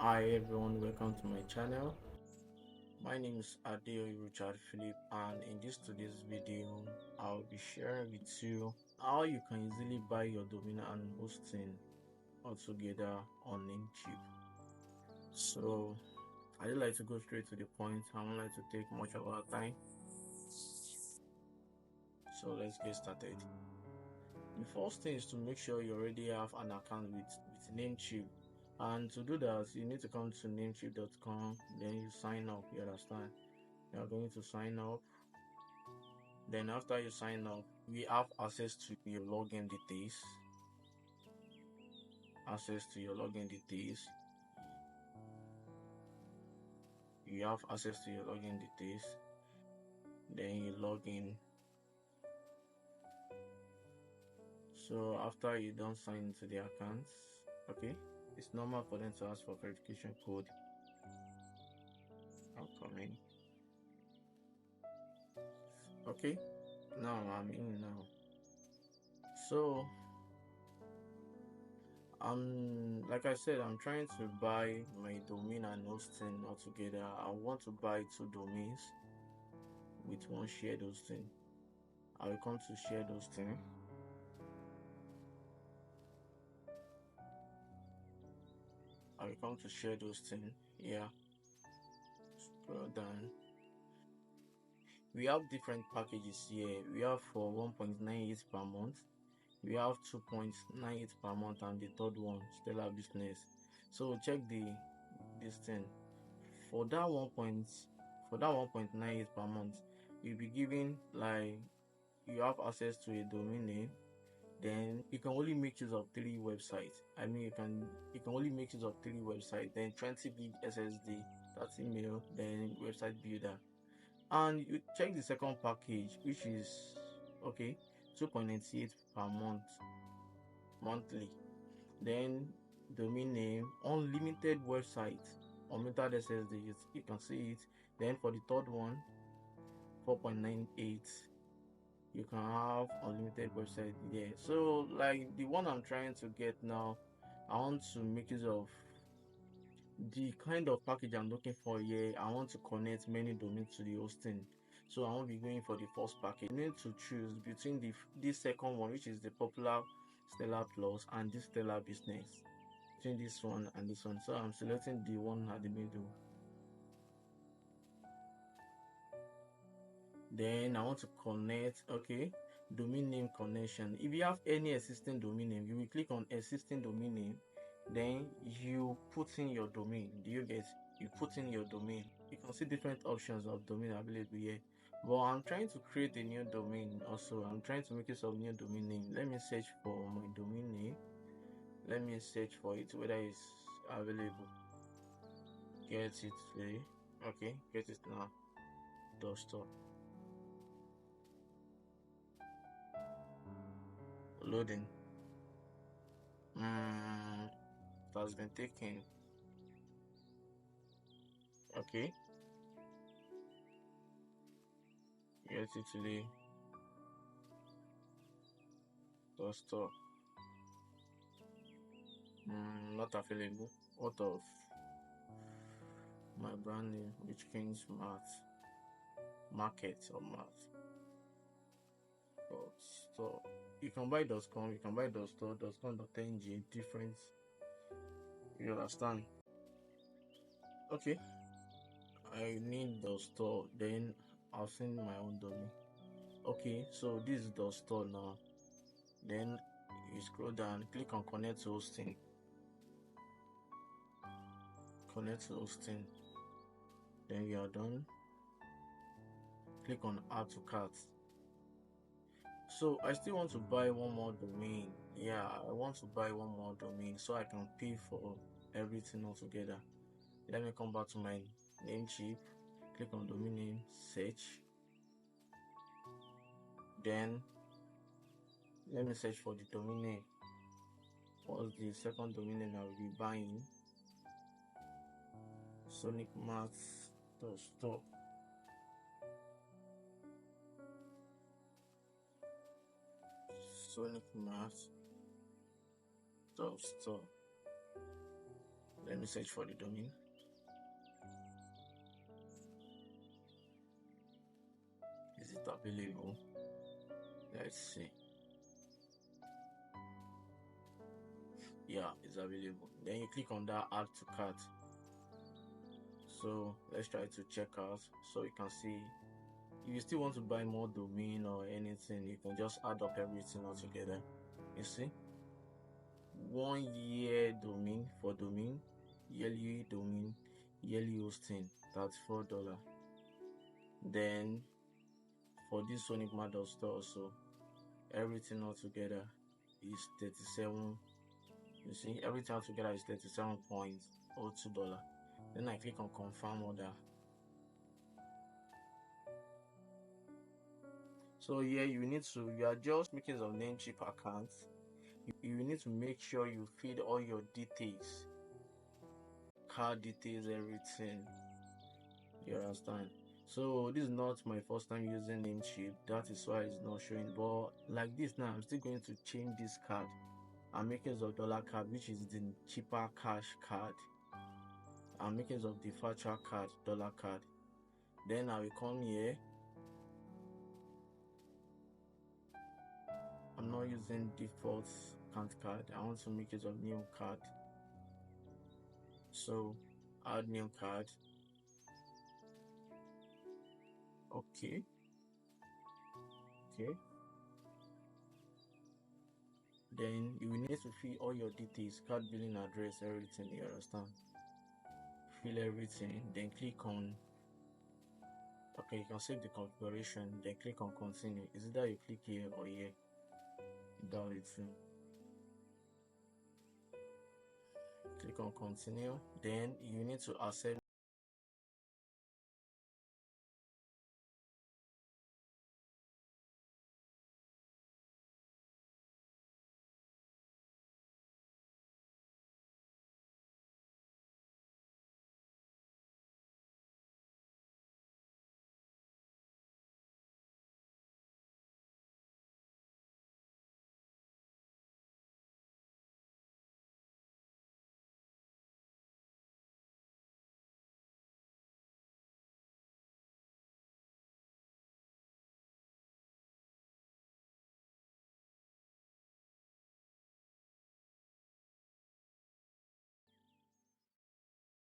Hi everyone, welcome to my channel. My name is Adeoye Richard Philip, and in today's video I'll be sharing with you how you can easily buy your domain and hosting altogether on Namecheap. So I would like to go straight to the point. I don't like to take much of our time. So let's get started. The first thing is to make sure you already have an account with Namecheap. And to do that, you need to come to namecheap.com, then you sign up, you understand? You are going to sign up. Then after you sign up, we have access to your login details. Access to your login details. You have access to your login details. Then you log in. So after you don't sign into the accounts, okay, it's normal for them to ask for verification code. I'm coming. Okay, now I'm in now. So like I said, I'm trying to buy my domain and hosting all together. I want to buy 2 domains with one shared hosting. I will come to shared hosting. I will come to shared hosting. Yeah, scroll down. We have different packages here. We have for 1.98 per month. We have 2.98 per month, and the third one, Stellar Business. So check this thing. For that 1.98 per month, you'll be given, like, you have access to a domain name. Then you can only make use of 3 websites. I mean, you can only make use of 3 websites. Then 20 gig SSD, that's email, then website builder. And you check the second package, which is okay, 2.98 per month monthly. Then domain name, unlimited website, unlimited SSD, you can see it. Then for the third one, 4.98, you can have unlimited website there. So like the one I'm trying to get now, I want to make use of the kind of package I'm looking for here. I want to connect many domains to the hosting. So I won't be going for the first package. You need to choose between this second one, which is the popular Stellar Plus, and this Stellar Business. Between this one and this one. So I'm selecting the one at the middle. Then I want to connect, okay, domain name connection. If you have any existing domain name, you will click on existing domain name. Then you put in your domain. Do you get? You put in your domain. You can see different options of domain available here. But I'm trying to create a new domain also. I'm trying to make use of new domain name. Let me search for my domain name. Let me search for it, whether it's available. Get it today. Okay, get it now. Store. Loading. It has been taken. Okay, get it today. Store. Not available. Out of my brand name, which King's Math Market or Math. Store. You can buy .com. You can buy .store. .com.ng. Different. You understand? Okay. I need .store. Then I'll send my own domain. Okay. So this is .store now. Then you scroll down. Click on connect to hosting. Connect to hosting. Then you are done. Click on add to cart. So I still want to buy one more domain. Yeah, I want to buy one more domain so I can pay for everything all together. Let me come back to my Namecheap. Click on domain name, search. Then let me search for the domain name. What's the second domain name I will be buying? sonicmath.store. sonicmath.store. Let me search for the domain. Is it available? Let's see. Yeah, it's available. Then you click on that add to cart. So let's try to check out so you can see. If you still want to buy more domain or anything, you can just add up everything all together. You see, 1 year domain for domain, yearly domain, yearly hosting, $34. Then for this Store also, everything all together is 37. You see, everything all together is $37.02. Then I click on confirm order. So here you are just making some Namecheap accounts. You need to make sure you feed all your details, card details, everything. You understand? So this is not my first time using Namecheap. That is why it's not showing. But like this now, I'm still going to change this card. I'm making use of dollar card, which is the cheaper cash card. I'm making use of the virtual card, dollar card. Then I will come here. I'm not using default account card. I want to make use of new card. So add new card. Okay. Then you will need to fill all your details, card billing address, everything. You understand? Fill everything, then click on. Okay, you can save the configuration, then click on continue. Is it that you click here or here? That it soon. Click on continue. Then you need to accept